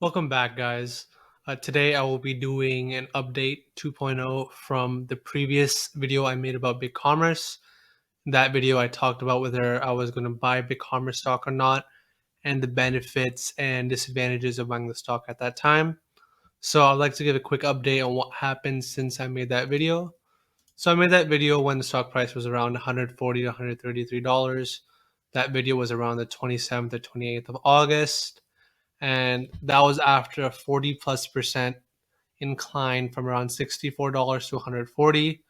Welcome back, guys. Today I will be doing an update 2.0 from the previous video I made about Bigcommerce. In that video, I talked about whether I was going to buy Bigcommerce stock or not, and the benefits and disadvantages of buying the stock at that time. So I'd like to give a quick update on what happened since I made that video. So I made that video when the stock price was around $140 to $133. That video was around the 27th or 28th of August, and that was after a 40+% incline from around $64 to 140.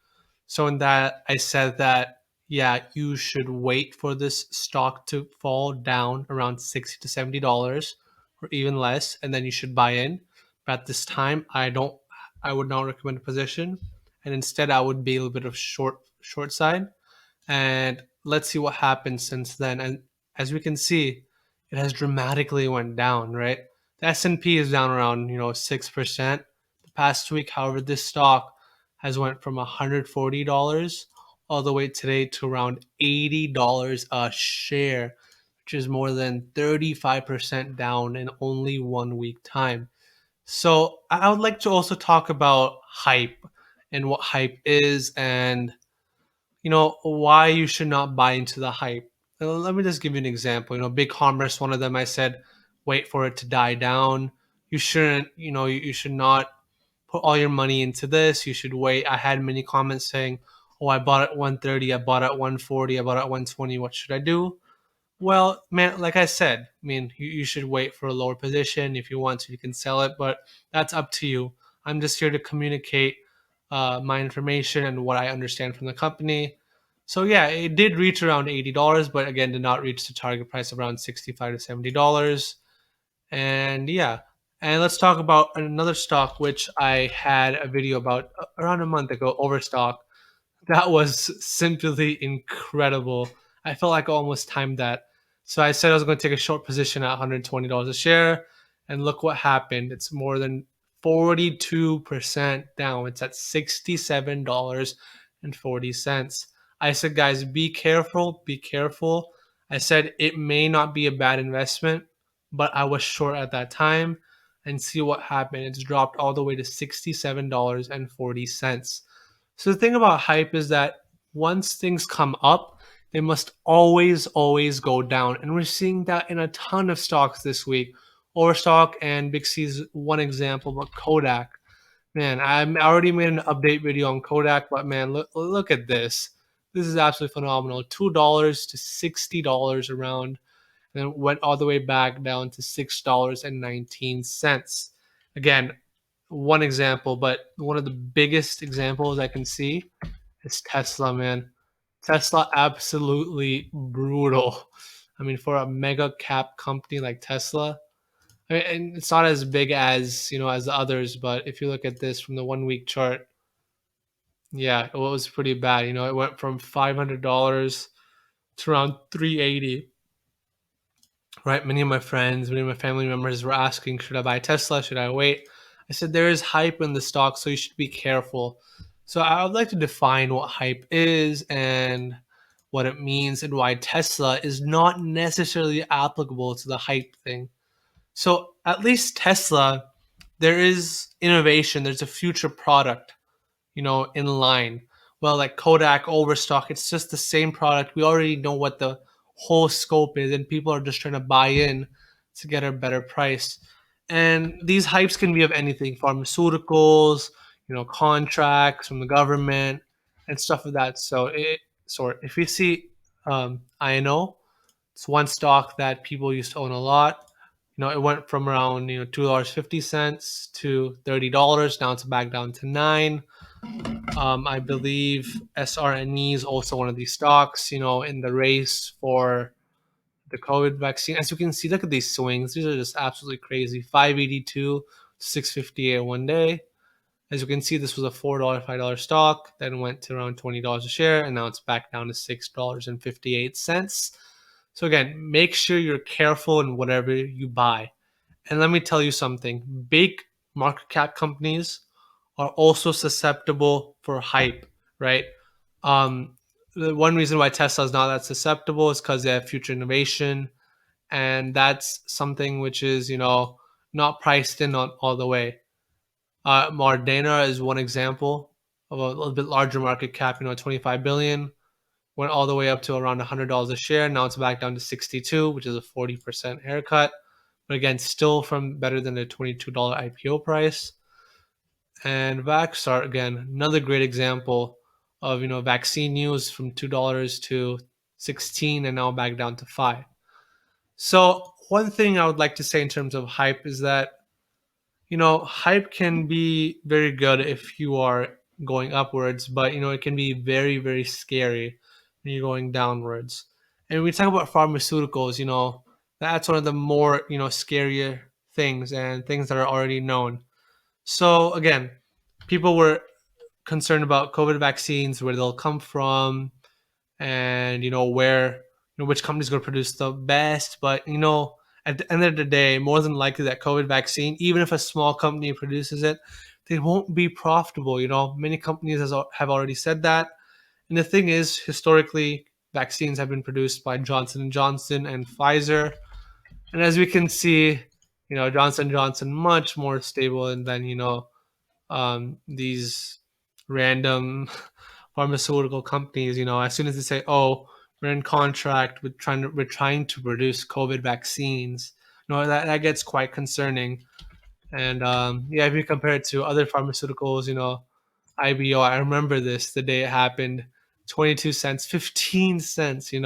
So in that, I said that, yeah, you should wait for this stock to fall down around $60 to $70 or even less, and then you should buy in. But at this time, I would not recommend a position, and instead I would be a little bit of short side. And let's see what happens since then. And as we can see, it has dramatically went down, right? The S&P is down around 6% the past week. However, this stock has went from $140 all the way today to around $80 a share, which is more than 35% down in only 1 week time. So I would like to also talk about hype and what hype is, and why you should not buy into the hype. Let me just give you an example. Bigcommerce, one of them, I said, wait for it to die down. You shouldn't, you should not put all your money into this. You should wait. I had many comments saying, oh, I bought at 130, I bought at 140, I bought at 120. What should I do? Well, man, like I said, I mean, you should wait for a lower position. If you want to, you can sell it, but that's up to you. I'm just here to communicate my information and what I understand from the company. So yeah, it did reach around $80, but again, did not reach the target price of around $65 to $70. And yeah, and let's talk about another stock which I had a video about around a month ago, Overstock. That was simply incredible. I felt like I almost timed that. So I said I was going to take a short position at $120 a share, and look what happened. It's more than 42% down. It's at $67.40. I said, guys, be careful, be careful. I said it may not be a bad investment, but I was short at that time. And see what happened. It's dropped all the way to $67.40. So the thing about hype is that once things come up, they must always go down. And we're seeing that in a ton of stocks this week. Overstock and Big C is one example, but Kodak. Man, I already made an update video on Kodak, but man, look at this. This is absolutely phenomenal. $2 to $60 around, and then went all the way back down to $6.19. Again, one example, but one of the biggest examples I can see is Tesla, man. Tesla, absolutely brutal. I mean, for a mega cap company like Tesla, I mean, and it's not as big as as the others, but if you look at this from the 1 week chart, yeah, it was pretty bad. It went from $500 to around 380. Right? Many of my friends, many of my family members were asking, should I buy Tesla? Should I wait? I said, there is hype in the stock, so you should be careful. So I would like to define what hype is and what it means and why Tesla is not necessarily applicable to the hype thing. So at least Tesla, there is innovation, there's a future product, in line. Well, like Kodak, Overstock, it's just the same product. We already know what the whole scope is, and people are just trying to buy in to get a better price. And these hypes can be of anything: pharmaceuticals, contracts from the government, and stuff of that. So if you see INO, it's one stock that people used to own a lot. It went from around $2.50 to $30. Now it's back down to 9. I believe SRNE is also one of these stocks, in the race for the COVID vaccine. As you can see, look at these swings. These are just absolutely crazy. 582 to 658 one day. As you can see, this was a $4, $5 stock, then went to around $20 a share, and now it's back down to $6.58. So again, make sure you're careful in whatever you buy. And let me tell you something, big market cap companies are also susceptible for hype, right? Um, the one reason why Tesla is not that susceptible is because they have future innovation, and that's something which is not priced in on all the way. Mardana is one example of a little bit larger market cap, 25 billion, went all the way up to around $100 a share. Now it's back down to 62, which is a 40% haircut. But again, still from better than the $22 IPO price. And Vaxart, again, another great example of vaccine news from $2 to 16 and now back down to 5. So one thing I would like to say in terms of hype is that hype can be very good if you are going upwards, but it can be very, very scary when you're going downwards. And when we talk about pharmaceuticals, that's one of the more, scarier things and things that are already known. So again, people were concerned about COVID vaccines, where they'll come from, and where which company's going to produce the best. But at the end of the day, more than likely that COVID vaccine, even if a small company produces it, they won't be profitable. Many companies have already said that. And the thing is, historically, vaccines have been produced by Johnson and Johnson and Pfizer. And as we can see, Johnson and Johnson much more stable than these random pharmaceutical companies. As soon as they say, "Oh, we're in contract with we're trying to produce COVID vaccines," that gets quite concerning. And yeah, if you compare it to other pharmaceuticals, IBO, I remember this the day it happened, 22 cents, 15 cents, and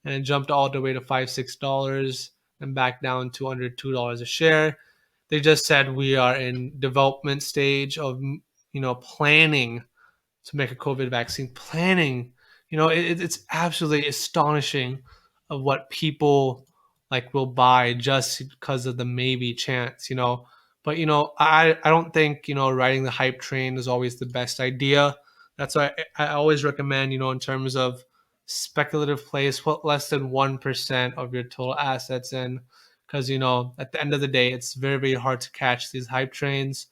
it jumped all the way to $5, $6 and back down to under $2 a share. They just said we are in development stage of planning to make a COVID vaccine. Planning, it's absolutely astonishing of what people like will buy just because of the maybe chance. But I don't think riding the hype train is always the best idea. That's why I always recommend in terms of speculative plays, put less than 1% of your total assets in, because at the end of the day, it's very, very hard to catch these hype trains.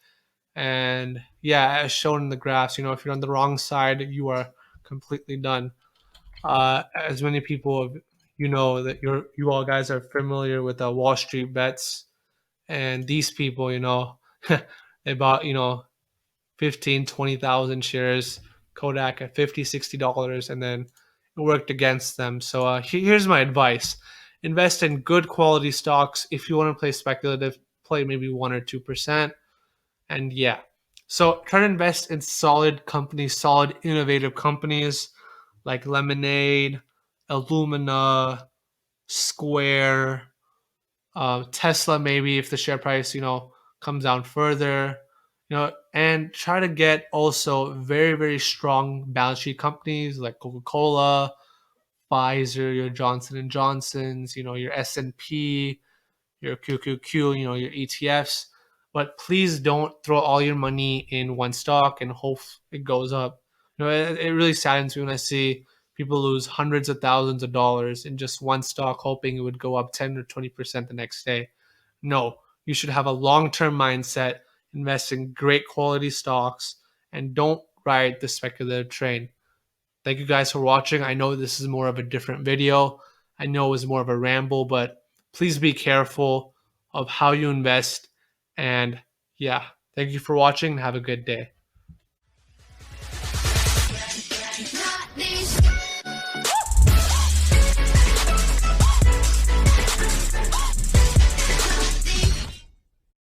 And yeah, as shown in the graphs, if you're on the wrong side, you are completely done. As many people, that you all guys are familiar with Wall Street bets, and these people, they bought 15, 20,000 shares Kodak at 50, $60, and then it worked against them. So here's my advice: invest in good quality stocks. If you want to play speculative, play maybe 1 or 2%. And yeah, so try to invest in solid companies, solid innovative companies like Lemonade, Illumina, Square, Tesla, maybe if the share price, comes down further, and try to get also very, very strong balance sheet companies like Coca-Cola, Pfizer, your Johnson and Johnsons, your S&P, your QQQ, your ETFs. But please don't throw all your money in one stock and hope it goes up. It really saddens me when I see people lose hundreds of thousands of dollars in just one stock, hoping it would go up 10 or 20% the next day. No, you should have a long-term mindset, invest in great quality stocks, and don't ride the speculative train. Thank you guys for watching. I know this is more of a different video. I know it was more of a ramble, but please be careful of how you invest. And yeah, thank you for watching and have a good day.